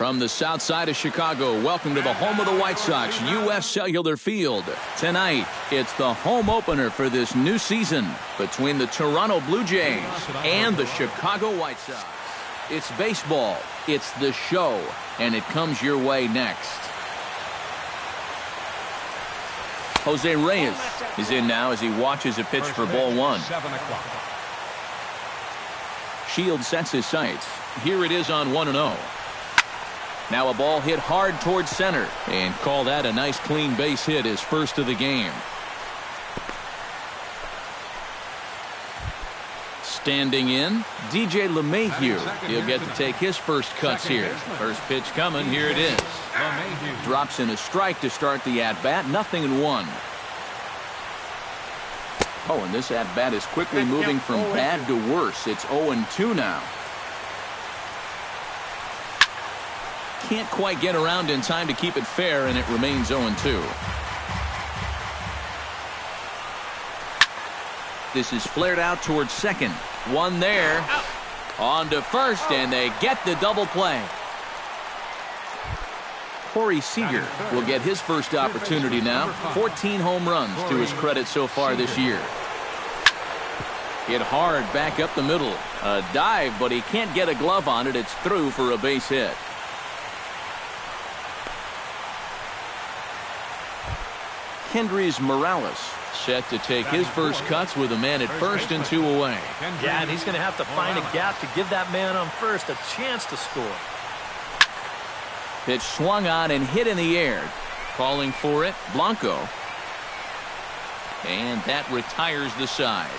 From the south side of Chicago, welcome to the home of the White Sox, U.S. Cellular Field. Tonight, it's the home opener for this new season between the Toronto Blue Jays and the Chicago White Sox. It's baseball, it's the show, and it comes your way next. Jose Reyes is in now as he watches a pitch for ball one. Shield sets his sights. Here it is on 1-0. Now a ball hit hard towards center, and call that a nice clean base hit, his first of the game. Standing in, DJ LeMahieu. He'll get to take his first cuts here. First pitch coming, here it is. Drops in a strike to start the at-bat, 0-1. Oh, and this at-bat is quickly moving from bad to worse. It's 0-2 now. Can't quite get around in time to keep it fair, and it remains 0-2. This is flared out towards second. One there. On to first, and they get the double play. Corey Seager will get his first opportunity now. 14 home runs to his credit so far this year. Hit hard back up the middle. A dive, but he can't get a glove on it. It's through for a base hit. Kendrys Morales set to take his first cuts with a man at first and 2 away. Yeah, and he's going to have to find a gap to give that man on first a chance to score. Pitch swung on and hit in the air. Calling for it, Blanco. And that retires the side.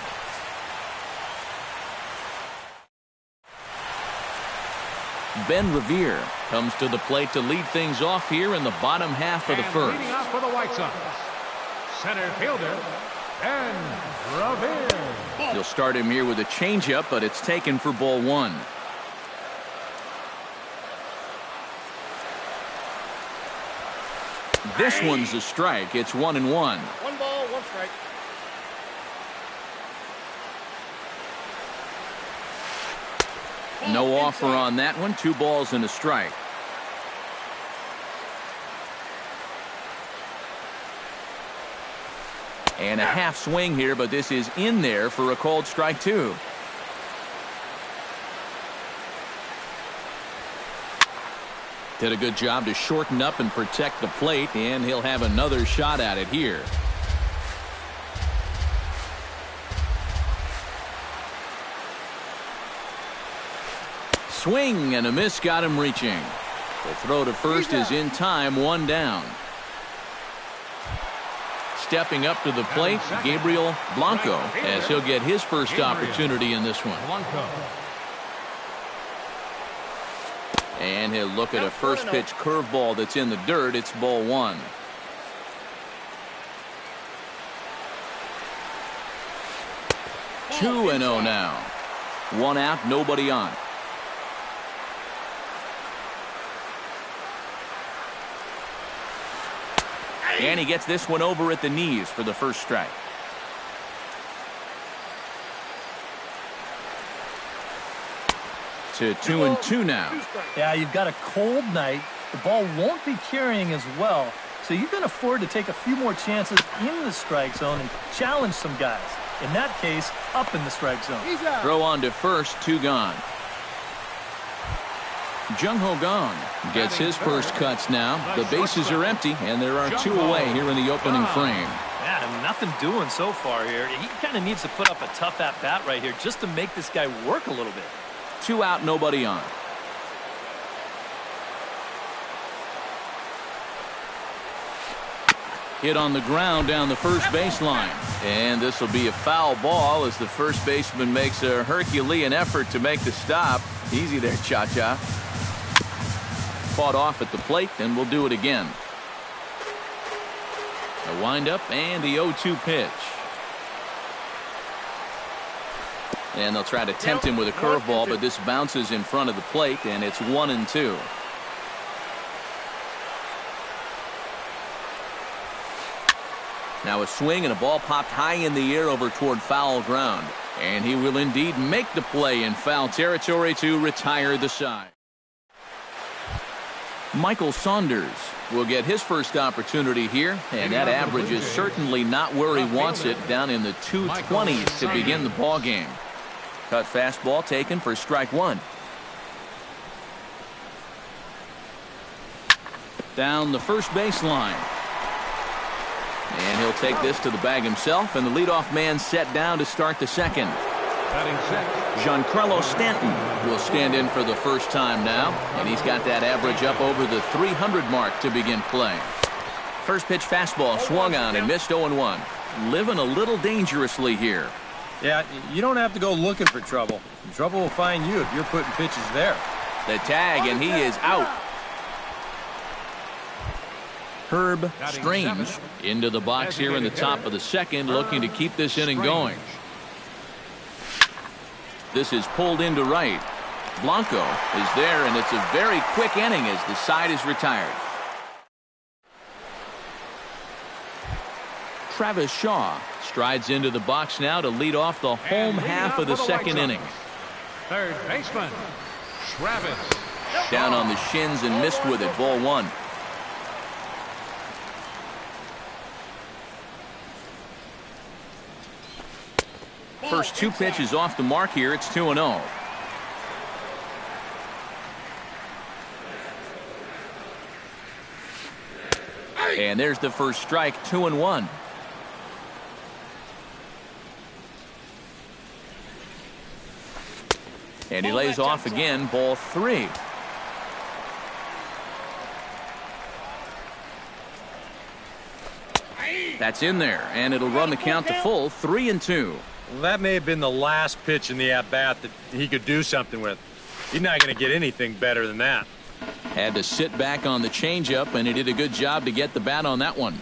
Ben Revere comes to the plate to lead things off here in the bottom half of the first. Leading off for the White Sox, center fielder, Ben Revere. He'll start him here with a changeup, but it's taken for ball one. This one's a strike. It's 1-1. 1 ball, 1 strike. No offer on that one. 2 balls and a strike. And a half swing here, but this is in there for a called strike 2. Did a good job to shorten up and protect the plate, and he'll have another shot at it here. Swing and a miss got him reaching. The throw to first is in time, 1 down. Stepping up to the plate, Gabriel Blanco, as he'll get his first opportunity in this one. And he'll look at a first pitch curveball that's in the dirt. It's ball 1. Two and 0 now. 1 out, nobody on. And he gets this one over at the knees for the first strike. To 2-2 now. Yeah, you've got a cold night. The ball won't be carrying as well, so you can afford to take a few more chances in the strike zone and challenge some guys. In that case, up in the strike zone. Throw on to first, 2 gone. Jung-Ho Gong gets his first cuts now. The bases are empty, and there are 2 away here in the opening frame. Yeah, nothing doing so far here. He kind of needs to put up a tough at-bat right here just to make this guy work a little bit. 2 out, nobody on. Hit on the ground down the first baseline. And this will be a foul ball as the first baseman makes a Herculean effort to make the stop. Easy there, Cha-Cha. Fought off at the plate, and we'll do it again. A windup and the 0-2 pitch. And they'll try to tempt him with a curveball, but this bounces in front of the plate, and it's 1-2. Now a swing and a ball popped high in the air over toward foul ground. And he will indeed make the play in foul territory to retire the side. Michael Saunders will get his first opportunity here, and that average is certainly not where he wants it, down in the 220s to begin the ball game. Cut fastball taken for strike one. Down the first baseline. And he'll take this to the bag himself, and the leadoff man set down to start the second. Giancarlo Stanton will stand in for the first time now, and he's got that average up over the 300 mark to begin play. First pitch fastball swung on and missed 0-1. Living a little dangerously here. Yeah, you don't have to go looking for trouble. Trouble will find you if you're putting pitches there. The tag, and he is out. Herb Strange into the box here in the top of the second, looking to keep this inning going. This is pulled into right. Blanco is there, and it's a very quick inning as the side is retired. Travis Shaw strides into the box now to lead off the home half of the second inning. Third baseman, Travis. Down on the shins and missed with it, ball one. First two pitches off the mark here. It's 2-0. And there's the first strike, 2-1. And he lays off again, ball three. That's in there, and it'll run the count to full, 3-2. Well, that may have been the last pitch in the at-bat that he could do something with. He's not going to get anything better than that. Had to sit back on the changeup, and he did a good job to get the bat on that one.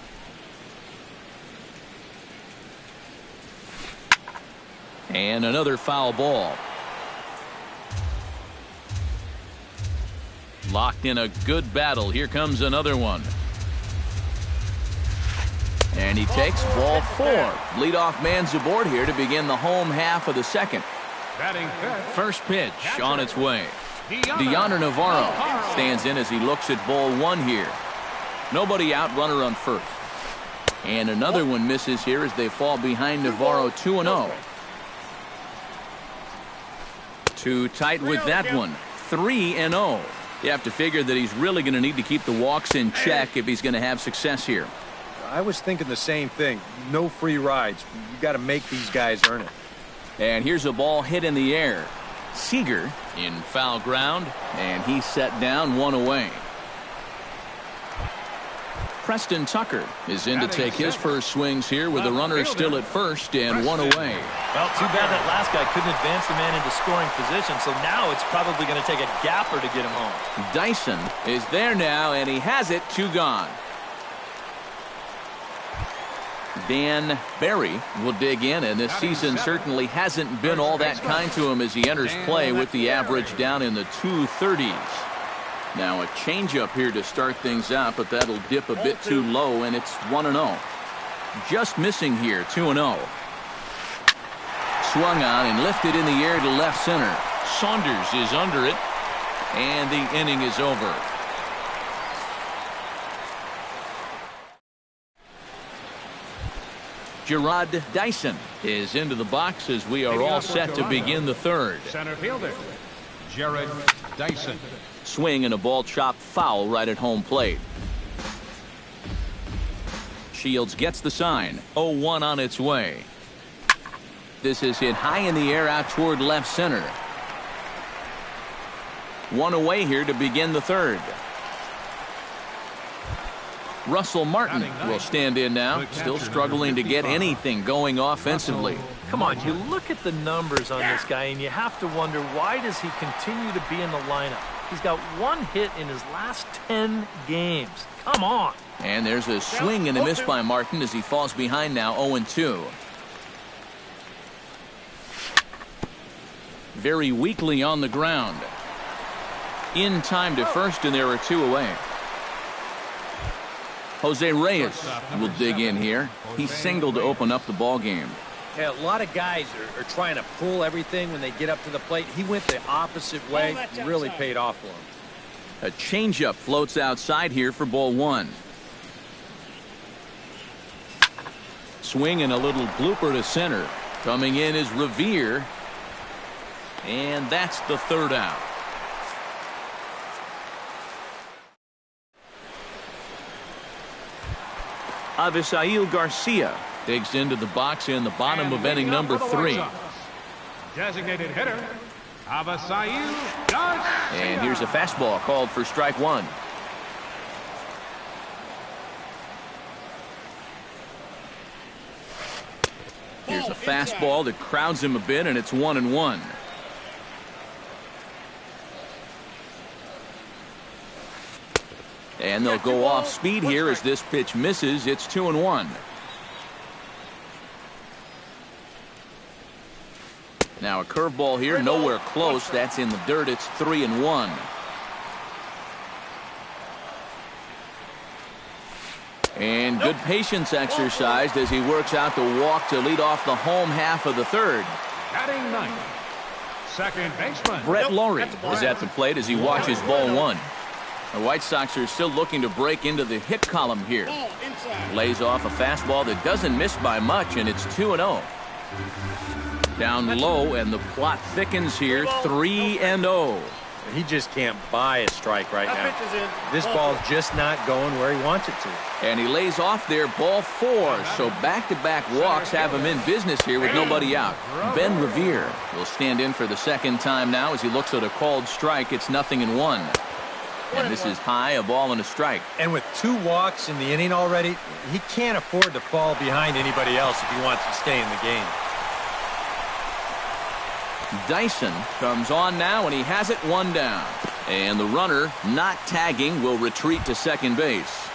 And another foul ball. Locked in a good battle. Here comes another one. And he takes ball four. Leadoff man's aboard here to begin the home half of the second. First pitch on its way. Deoner Navarro stands in as he looks at ball one here. Nobody out, runner on first. And another one misses here as they fall behind Navarro, 2-0. Too tight with that one, 3-0. You have to figure that he's really going to need to keep the walks in check if he's going to have success here. I was thinking the same thing. No free rides. You got to make these guys earn it. And here's a ball hit in the air. Seager in foul ground, and he's set down, one away. Preston Tucker is in to take his first swings here with the runner still at first and one away. Well, too bad that last guy couldn't advance the man into scoring position, so now it's probably going to take a gapper to get him home. Dyson is there now, and he has it, two gone. Dan Barry will dig in, and this season certainly hasn't been all that kind to him as he enters play with the average down in the 230s. Now a changeup here to start things out, but that'll dip a bit too low, and it's 1-0. Just missing here, 2-0. Swung on and lifted in the air to left center. Saunders is under it, and the inning is over. Gerard Dyson is into the box as we are all set to begin the third. Center fielder, Gerard Dyson. Swing and a ball chopped foul right at home plate. Shields gets the sign. 0-1 on its way. This is hit high in the air out toward left center. One away here to begin the third. Russell Martin will stand in now, still struggling to get anything going offensively. Come on, you look at the numbers on this guy, and you have to wonder, why does he continue to be in the lineup? He's got one hit in his last 10 games. Come on. And there's a swing and a miss by Martin as he falls behind now, 0-2. Very weakly on the ground. In time to first, and there are two away. Jose Reyes will dig in here. He singled to open up the ball game. Yeah, a lot of guys are trying to pull everything when they get up to the plate. He went the opposite way. It really paid off for him. A changeup floats outside here for ball one. Swing and a little blooper to center. Coming in is Revere. And that's the third out. Avisail Garcia digs into the box in the bottom of inning number 3. Designated hitter, Avisail Garcia. And here's a fastball called for strike one. Here's a fastball that crowds him a bit, and it's 1-1. And they'll go off speed here as this pitch misses. It's 2-1. Now a curveball here, nowhere close. That's in the dirt. It's 3-1. And good patience exercised as he works out the walk to lead off the home half of the third. Batting ninth, second baseman Brett Laurie is at the plate as he watches ball one. The White Sox are still looking to break into the hit column here. Lays off a fastball that doesn't miss by much, and it's 2-0. Down low, and the plot thickens here, 3-0. He just can't buy a strike right now. This ball's just not going where he wants it to. And he lays off there, ball 4. So back-to-back walks have him in business here with nobody out. Ben Revere will stand in for the second time now as he looks at a called strike. It's 0-1. And this is high, a ball and a strike. And with 2 walks in the inning already, he can't afford to fall behind anybody else if he wants to stay in the game. Dyson comes on now, and he has it 1 down. And the runner, not tagging, will retreat to second base.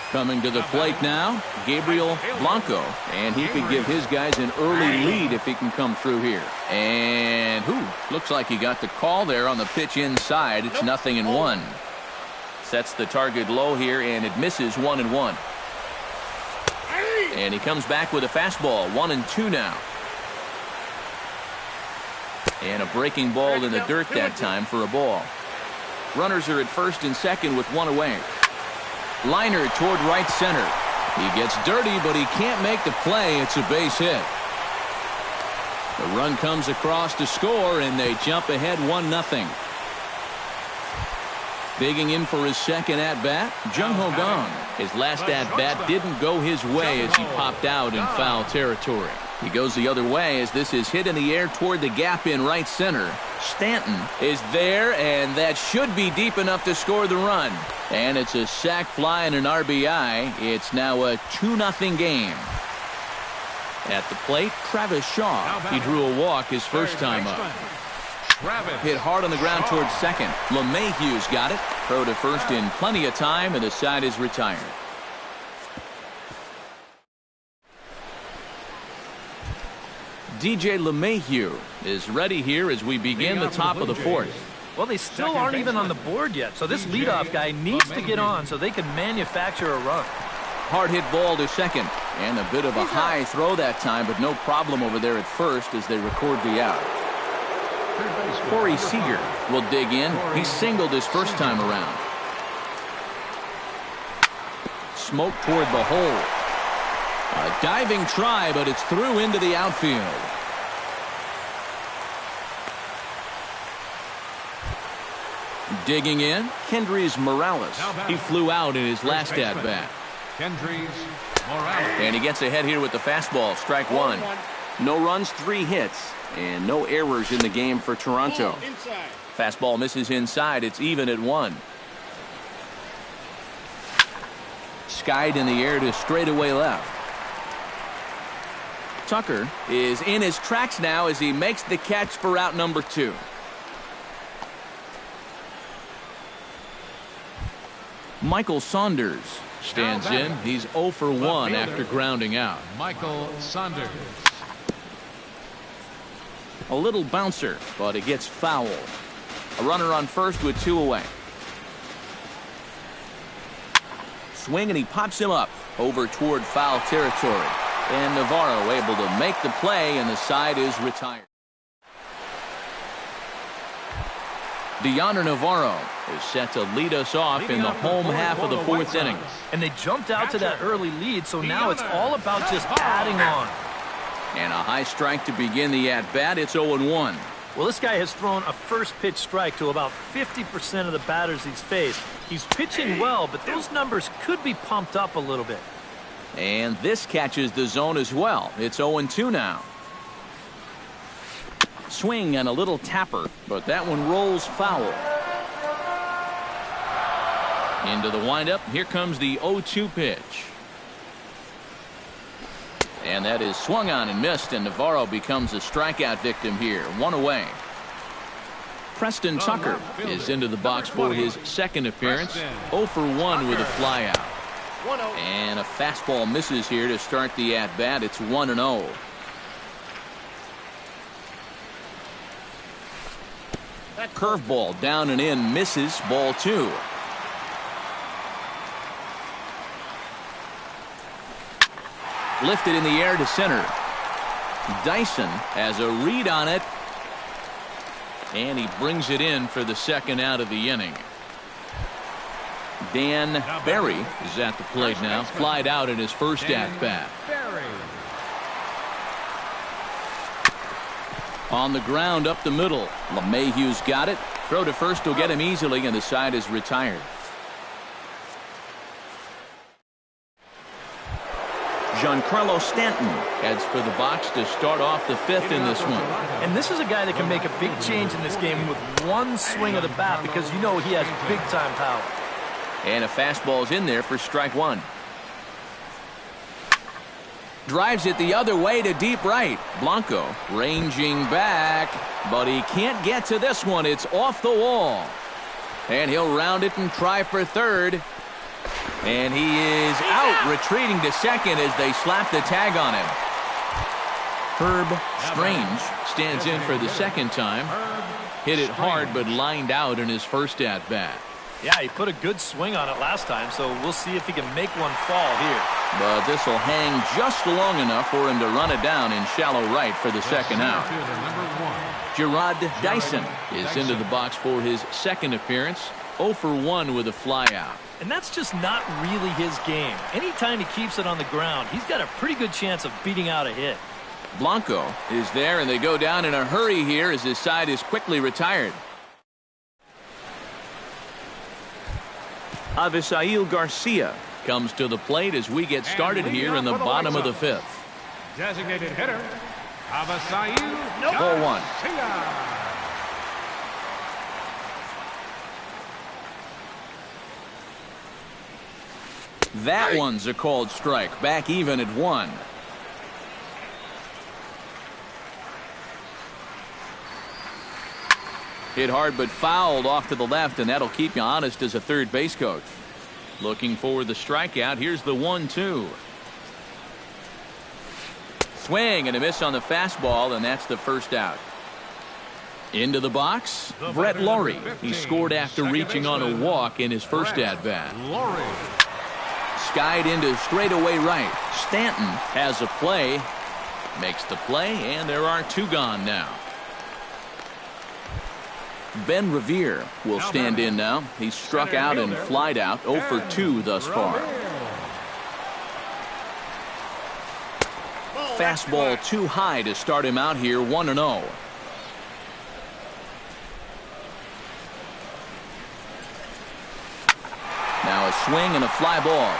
Coming to the plate now, Gabriel Blanco. And he could give his guys an early lead if he can come through here. And looks like he got the call there on the pitch inside. It's 0-1. Sets the target low here, and it misses 1-1. And he comes back with a fastball, 1-2 now. And a breaking ball in the dirt that time for a ball. Runners are at first and second with 1 away. Liner toward right center. He gets dirty, but he can't make the play. It's a base hit. The run comes across to score, and they jump ahead 1-0. Digging in for his second at-bat, Jung Ho Kang. His last at-bat didn't go his way as he popped out in foul territory. He goes the other way as this is hit in the air toward the gap in right center. Stanton is there, and that should be deep enough to score the run. And it's a sac fly and an RBI. It's now a 2-0 game. At the plate, Travis Shaw. He drew a walk his first time up. Hit hard on the ground towards second. LeMahieu's got it. Throw to first in plenty of time, and the side is retired. DJ LeMahieu is ready here as we begin the top of the fourth. Well, they still aren't even on the board yet, so this leadoff guy needs to get on so they can manufacture a run. Hard hit ball to second, and a bit of a high throw that time, but no problem over there at first as they record the out. Corey Seager will dig in. He singled his first time around. Smoke toward the hole. A diving try, but it's through into the outfield. Digging in, Kendrys Morales. He flew out in his last at-bat. Kendrys Morales. And he gets ahead here with the fastball, strike one. No runs, 3 hits, and no errors in the game for Toronto. Fastball misses inside. It's even at 1. Skied in the air to straightaway left. Tucker is in his tracks now as he makes the catch for out number 2. Michael Saunders stands in. He's 0 for 1 after grounding out. Michael Saunders. A little bouncer, but it gets foul. A runner on first with 2 away. Swing, and he pops him up over toward foul territory. And Navarro able to make the play, and the side is retired. Deontay Navarro is set to lead us off in the home half of the fourth inning. And they jumped out to that early lead, so now it's all about just adding on. And a high strike to begin the at-bat. It's 0-1. Well, this guy has thrown a first-pitch strike to about 50% of the batters he's faced. He's pitching well, but those numbers could be pumped up a little bit. And this catches the zone as well. It's 0-2 now. Swing and a little tapper, but that one rolls foul. Into the windup. Here comes the 0-2 pitch. And that is swung on and missed, and Navarro becomes a strikeout victim here. One away. Preston Tucker is into the box for his second appearance. 0 for 1 with a flyout. And a fastball misses here to start the at-bat. It's 1-0. Curveball down and in, misses. Ball 2. Lifted in the air to center. Dyson has a read on it, and he brings it in for the second out of the inning. Dan Berry is at the plate now. Flied out in his first at-bat. On the ground up the middle. LeMahieu's got it. Throw to first will get him easily, and the side is retired. Giancarlo Stanton heads for the box to start off the fifth in this one. And this is a guy that can make a big change in this game with one swing of the bat, because you know he has big-time power. And a fastball's in there for strike one. Drives it the other way to deep right. Blanco ranging back, but he can't get to this one. It's off the wall. And he'll round it and try for third. And he is out, retreating to second as they slap the tag on him. Herb Strange stands in for the second time. Hit it hard, but lined out in his first at-bat. Yeah, he put a good swing on it last time, so we'll see if he can make one fall here. But this will hang just long enough for him to run it down in shallow right for the second out. Gerard Dyson is into the box for his second appearance. 0 for 1 with a flyout. And that's just not really his game. Anytime he keeps it on the ground, he's got a pretty good chance of beating out a hit. Blanco is there, and they go down in a hurry here as his side is quickly retired. Avisail Garcia comes to the plate as we get started here in the bottom of the fifth. Designated hitter, Avisail Ball 1. That one's a called strike. Back even at 1. Hit hard but fouled off to the left, and that'll keep you honest as a third base coach. Looking for the strikeout. Here's the 1-2. Swing and a miss on the fastball, and that's the first out. Into the box, Brett Laurie. He scored after reaching on a walk in his first at-bat. Skied into straightaway right. Stanton has a play. Makes the play, and there are 2 gone now. Ben Revere will stand in now. He's struck out and flied out. 0 for 2 thus far. Fastball too high to start him out here. 1-0. Now a swing and a fly ball.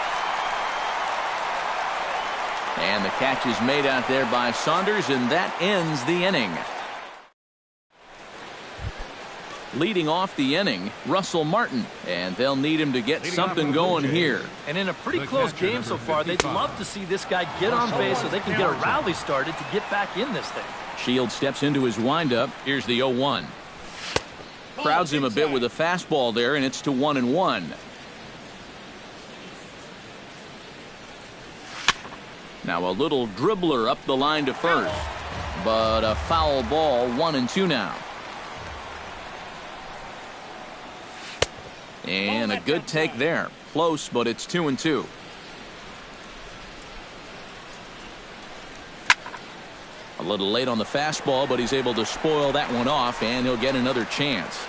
And the catch is made out there by Saunders, and that ends the inning. Leading off the inning, Russell Martin, and they'll need him to get something going here. And in a pretty close game so far, they'd love to see this guy get on base so they can get a rally started to get back in this thing. Shields steps into his windup. Here's the 0-1. Crowds him a bit with a fastball there, and it's to 1-1. Now a little dribbler up the line to first, but a foul ball. 1-2 now. And a good take there. Close, but it's 2-2. A little late on the fastball, but he's able to spoil that one off, and he'll get another chance.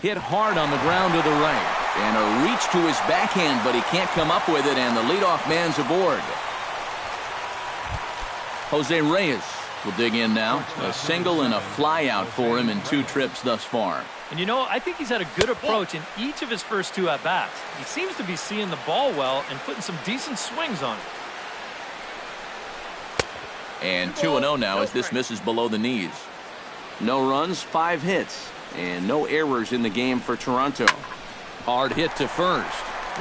Hit hard on the ground to the right. And a reach to his backhand, but he can't come up with it, and the leadoff man's aboard. Jose Reyes will dig in now. A single and a fly out for him in 2 trips thus far. And you know, I think he's had a good approach in each of his first 2 at-bats. He seems to be seeing the ball well and putting some decent swings on it. And 2-0 now as this misses below the knees. No runs, 5 hits, and no errors in the game for Toronto. Hard hit to first.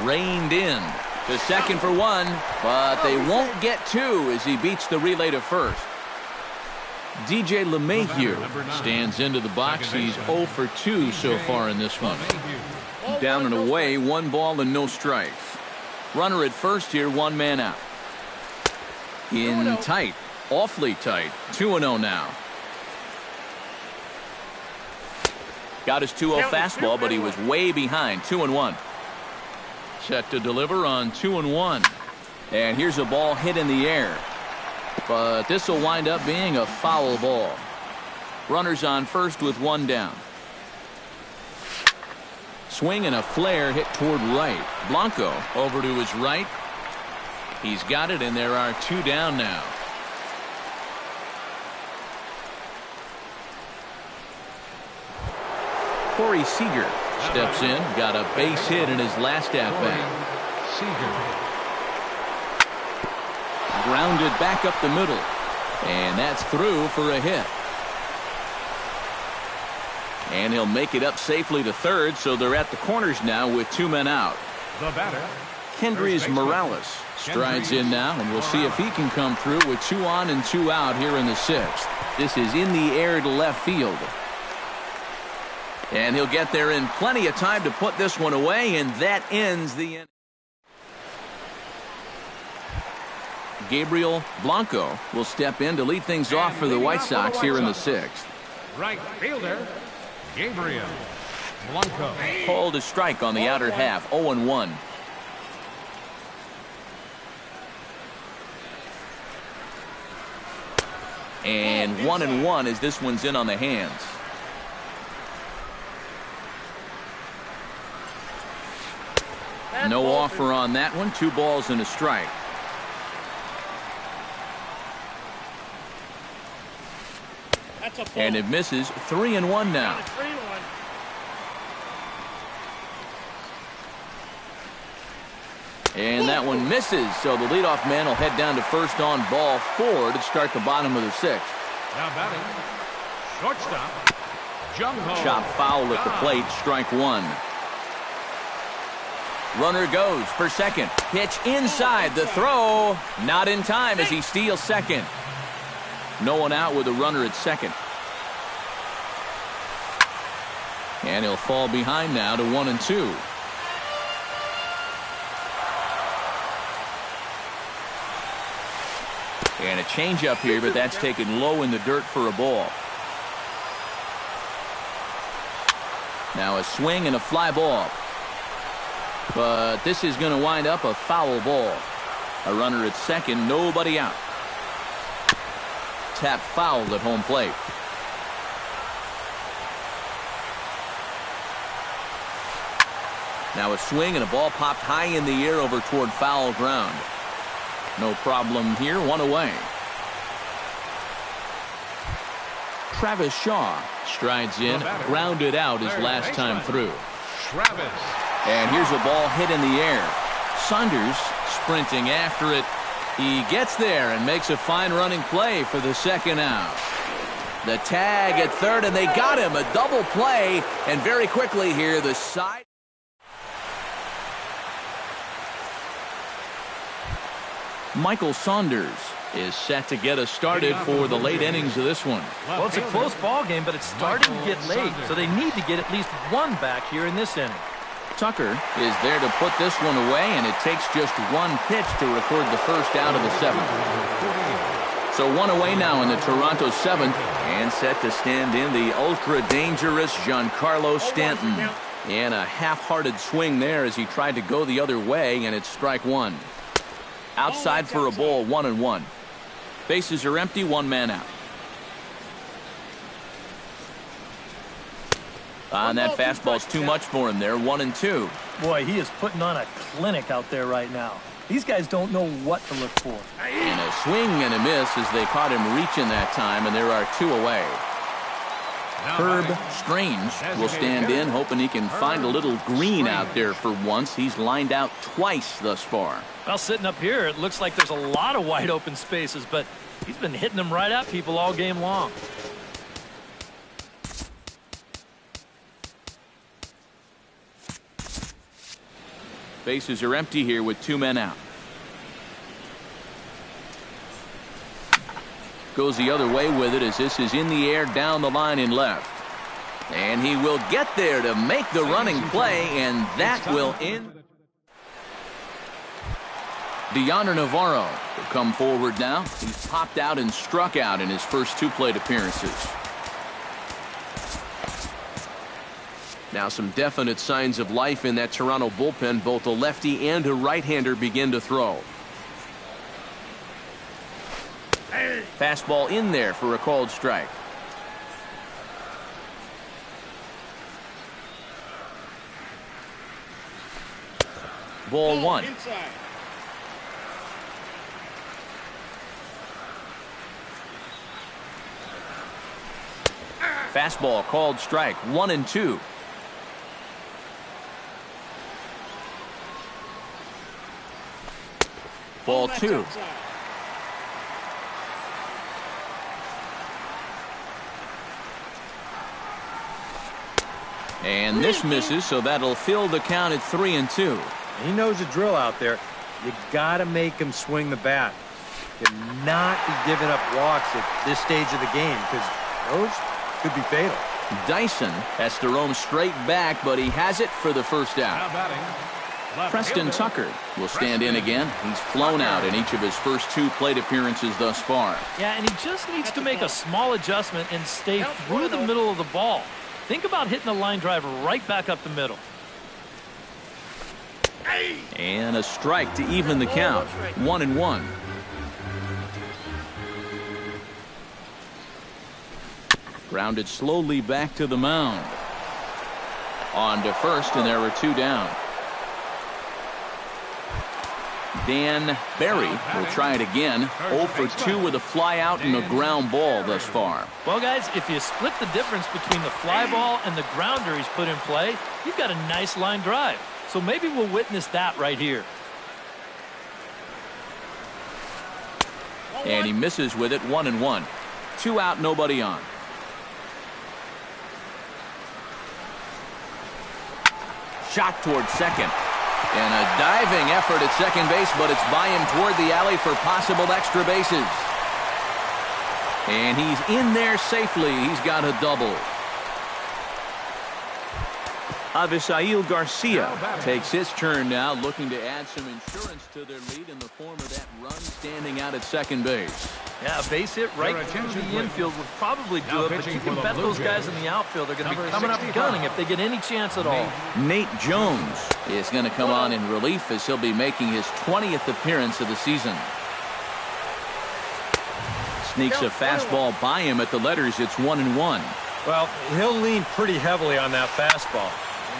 Reined in. To second for 1, but they won't get 2 as he beats the relay to first. DJ LeMahieu stands into the box. He's 0 for 2 so far in this one. Down and away, 1 ball and no strikes. Runner at first here, 1 man out. In tight, awfully tight. 2-0 now. Got his 2-0 fastball, but he was way behind. 2-1. Set to deliver on 2-1. And here's a ball hit in the air. But this will wind up being a foul ball. Runners on first with 1 down. Swing and a flare hit toward right. Blanco over to his right. He's got it, and there are 2 down now. Corey Seager steps in, got a base hit in his last at-bat. Grounded back up the middle, and that's through for a hit. And he'll make it up safely to third, so they're at the corners now with 2 men out. The batter, Kendrys Morales strides in now, and we'll see if he can come through with 2 on and 2 out here in the 6th. This is in the air to left field. And he'll get there in plenty of time to put this one away, and that ends the inning. Gabriel Blanco will step in to lead things off for the White Sox here in the 6th. right fielder, Gabriel Blanco. Called a strike on the outer half, 0-1. And 1-1 as this one's in on the hands. No offer on that one. 2 balls and a strike. And it misses. 3-1 now. And that one misses, so the leadoff man will head down to first on ball 4 to start the bottom of the 6th. Now batting, shortstop, Jung-ho. Chop foul at the plate, strike 1. Runner goes for second. Pitch inside. The throw not in time as he steals second. No one out with a runner at second. And he'll fall behind now to 1-2. And a changeup here, but that's taken low in the dirt for a ball. Now a swing and a fly ball. But this is going to wind up a foul ball. A runner at second, nobody out. Tap fouled at home plate. Now a swing and a ball popped high in the air over toward foul ground. No problem here, 1 away. Travis Shaw strides in, grounded out his last time through. Travis. And here's a ball hit in the air. Saunders sprinting after it. He gets there and makes a fine running play for the 2nd out. The tag at third, and they got him. A double play, and very quickly here, the side. Michael Saunders is set to get us started for the late innings of this one. Well, it's a close ball game, but it's starting to get late, so they need to get at least 1 back here in this inning. Tucker is there to put this one away, and it takes just 1 pitch to record the first out of the 7th. So 1 away now in the Toronto 7th, and set to stand in the ultra-dangerous Giancarlo Stanton. And a half-hearted swing there as he tried to go the other way, and it's strike 1. Outside for a ball, 1-1. Bases are empty, 1 man out. And that fastball's too much for him there, 1-2. Boy, he is putting on a clinic out there right now. These guys don't know what to look for. And a swing and a miss as they caught him reaching that time, and there are 2 away. Herb Strange will stand in, hoping he can find a little green out there for once. He's lined out twice thus far. Well, sitting up here, it looks like there's a lot of wide open spaces, but he's been hitting them right at people all game long. Bases are empty here with 2 men out. Goes the other way with it as this is in the air down the line in left. And he will get there to make the running play, and that will end. Deonder Navarro will come forward now. He's popped out and struck out in his first 2 plate appearances. Now some definite signs of life in that Toronto bullpen. Both a lefty and a right-hander begin to throw. Fastball in there for a called strike. Ball 1. Fastball called strike, 1-2. Ball 2. And this misses, so that'll fill the count at 3-2. He knows the drill out there. You got to make him swing the bat. Cannot be giving up walks at this stage of the game, because those could be fatal. Dyson has to roam straight back, but he has it for the first out. Preston Tucker will stand in again. He's flown out in each of his first 2 plate appearances thus far. Yeah, and he just needs to make a small adjustment and stay through the middle of the ball. Think about hitting a line drive right back up the middle. And a strike to even the count. 1-1. Grounded slowly back to the mound. On to first, and there are 2 down. Dan Barry will try it again. 0 for 2 with a fly out and a ground ball thus far. Well, guys, if you split the difference between the fly ball and the grounder he's put in play, you've got a nice line drive. So maybe we'll witness that right here. And he misses with it, 1-1. 2 out, nobody on. Shot toward second. And a diving effort at second base, but it's by him toward the alley for possible extra bases. And he's in there safely. He's got a double. Avisail Garcia takes his turn now, looking to add some insurance to their lead in the form of that run standing out at second base. Yeah, a base hit right through the infield would probably do it, but you can bet those guys in the outfield are going to be coming up gunning if they get any chance at all. Nate Jones is going to come on in relief as he'll be making his 20th appearance of the season. Sneaks a fastball by him at the letters. It's 1-1. Well, he'll lean pretty heavily on that fastball.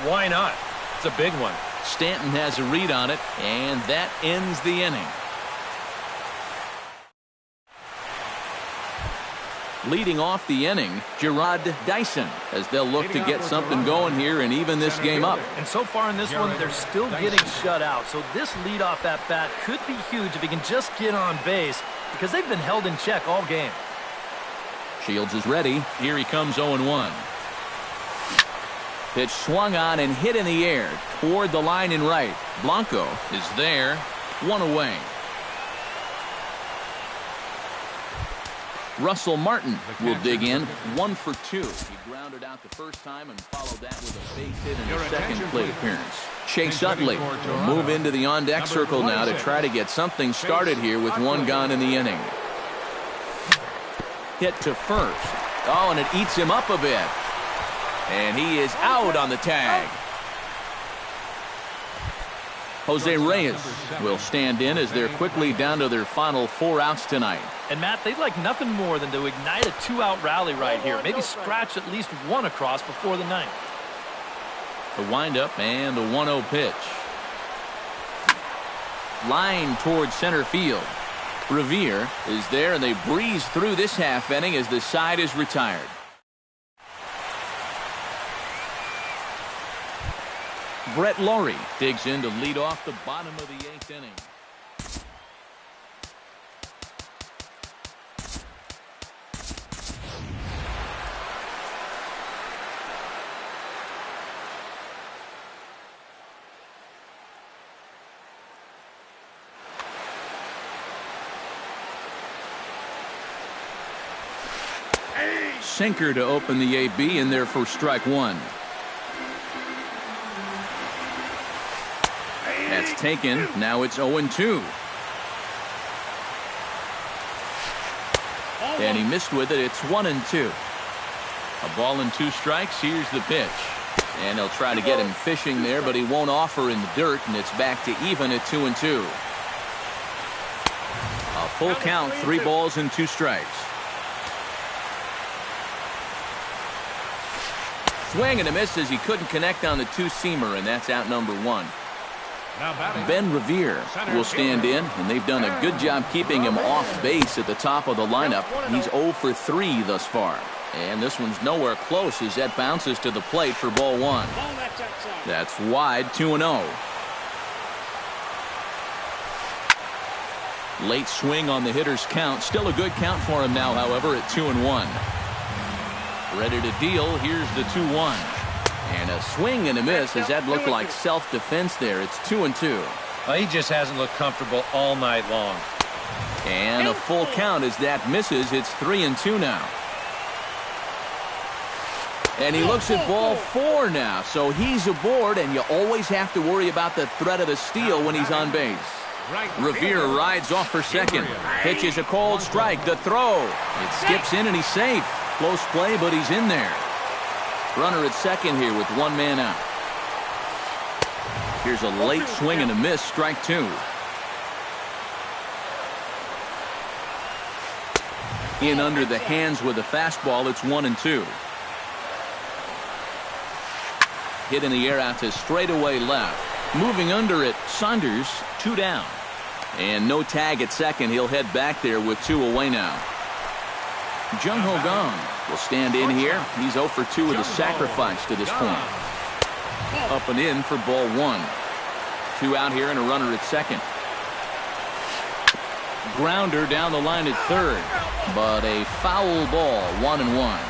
Why not? It's a big one. Stanton has a read on it, and that ends the inning. Leading off the inning, Gerard Dyson, as they'll look to get something going here and even this game up. And so far in this one, they're still getting shut out. So this leadoff at bat could be huge if he can just get on base, because they've been held in check all game. Shields is ready. Here he comes, 0-1. Pitch swung on and hit in the air toward the line in right. Blanco is there, 1 away. Russell Martin will dig in, 1 for 2. He grounded out the first time and followed that with a base hit in his second plate appearance. Chase Utley will move into the on-deck circle now to try to get something started here with 1 gone in the inning. Hit to first. Oh, and it eats him up a bit. And he is out on the tag. Jose Reyes will stand in as they're quickly down to their final 4 outs tonight. And Matt, they'd like nothing more than to ignite a 2-out rally right here. Maybe scratch at least 1 across before the 9th. The windup and the 1-0 pitch. Line towards center field. Revere is there, and they breeze through this half inning as the side is retired. Brett Laurie digs in to lead off the bottom of the 8th inning. Sinker to open the AB in there for strike one. That's taken. Now it's 0-2. And he missed with it. It's 1-2. A ball and 2 strikes. Here's the pitch. And he'll try to get him fishing there, but he won't offer in the dirt, and it's back to even at 2-2. A full count, 3 balls and 2 strikes. Swing and a miss as he couldn't connect on the 2-seamer, and that's out number 1. Ben Revere will stand in, and they've done a good job keeping him off base at the top of the lineup. He's 0 for 3 thus far. And this one's nowhere close as that bounces to the plate for ball 1. That's wide, 2-0. Late swing on the hitter's count. Still a good count for him now, however, at 2-1. Ready to deal. Here's the 2-1. And a swing and a miss as that looked like self-defense there. It's 2-2. Well, he just hasn't looked comfortable all night long. And a full count as that misses. It's 3-2 now. And he looks at ball 4 now. So he's aboard, and you always have to worry about the threat of the steal when he's on base. Revere rides off for second. Pitches a cold strike. The throw. It skips in, and he's safe. Close play, but he's in there. Runner at second here with 1 man out. Here's a late swing and a miss. Strike 2. In under the hands with a fastball. It's 1-2. Hit in the air out to straightaway left. Moving under it, Saunders, 2 down. And no tag at second. He'll head back there with 2 away now. Jung Ho Gong will stand in here. He's 0 for 2 with a sacrifice to this point. Up and in for ball 1. 2 out here and a runner at second. Grounder down the line at third. But a foul ball, 1-1.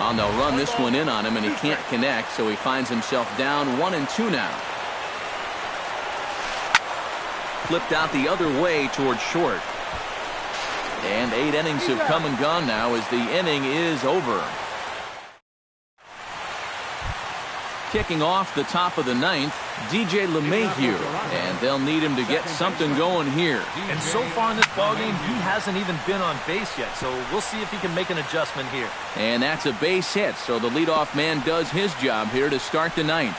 Oh, they'll run this one in on him, and he can't connect, so he finds himself down 1-2 now. Flipped out the other way towards short. And 8 innings have come and gone now as the inning is over. Kicking off the top of the 9th, DJ LeMahieu, and they'll need him to get something going here. And so far in this ballgame, he hasn't even been on base yet, so we'll see if he can make an adjustment here. And that's a base hit, so the leadoff man does his job here to start the 9th.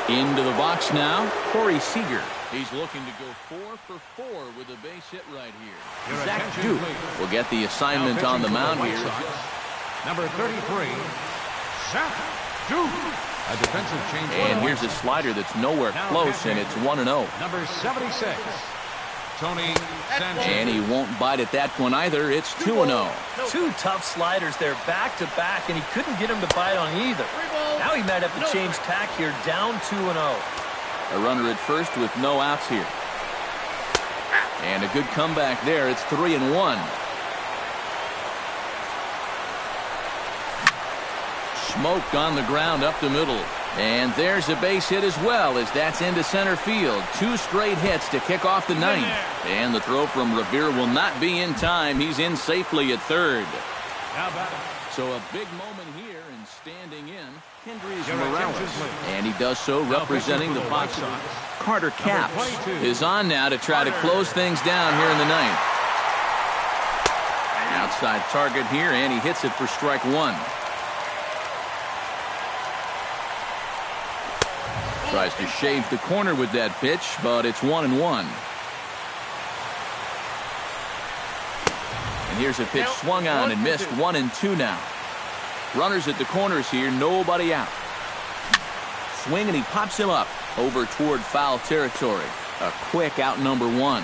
Into the box now, Corey Seager. He's looking to go 4 for 4 with a base hit right here. Zach Duke will get the assignment on the mound here. Number 33, Zach Duke. A defensive change. And here's a slider that's nowhere close, and it's 1-0. Number 76, Tony Sanchez. And he won't bite at that one either. It's 2-0. 2 tough sliders there back to back, and he couldn't get him to bite on either. Now he might have to change tack here, down 2-0. A runner at first with no outs here. And a good comeback there. It's 3-1. Smoke on the ground up the middle. And there's a base hit as well as that's into center field. 2 straight hits to kick off the 9th. And the throw from Revere will not be in time. He's in safely at third. So a big moment here, and standing in, Kendrys Morales. And he does so representing the Fox. Carter Capps is on now to try to close things down here in the 9th. Outside target here, and he hits it for strike 1. Tries to shave the corner with that pitch, but it's 1-1. And here's a pitch swung on and missed. 1-2 now. Runners at the corners here, nobody out. Swing, and he pops him up over toward foul territory. A quick out number one.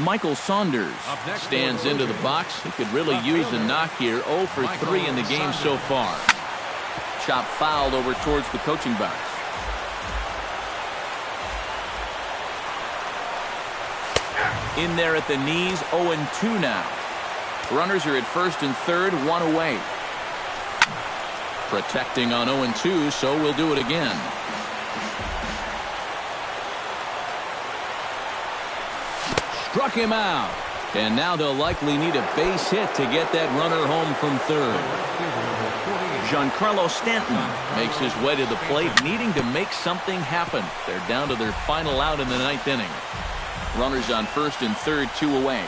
Michael Saunders stands into the box. He could really use a knock here. 0 for 3 in the game so far. Chop fouled over towards the coaching box. In there at the knees, 0-2 now. Runners are at first and third, one away. Protecting on 0-2, so we'll do it again. Struck him out. And now they'll likely need a base hit to get that runner home from third. Giancarlo Stanton makes his way to the plate, needing to make something happen. They're down to their final out in the ninth inning. Runners on first and third, 2 away.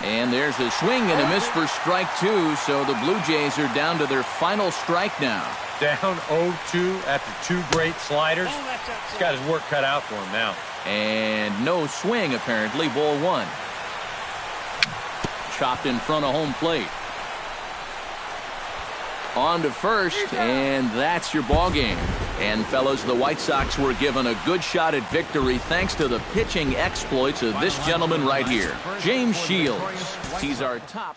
And there's a swing and a miss for strike 2, so the Blue Jays are down to their final strike now. Down 0-2 after 2 great sliders. He's got his work cut out for him now. And no swing, apparently. Ball 1. Chopped in front of home plate. On to first, and that's your ball game. And, fellas, the White Sox were given a good shot at victory thanks to the pitching exploits of this gentleman right here, James Shields. He's our top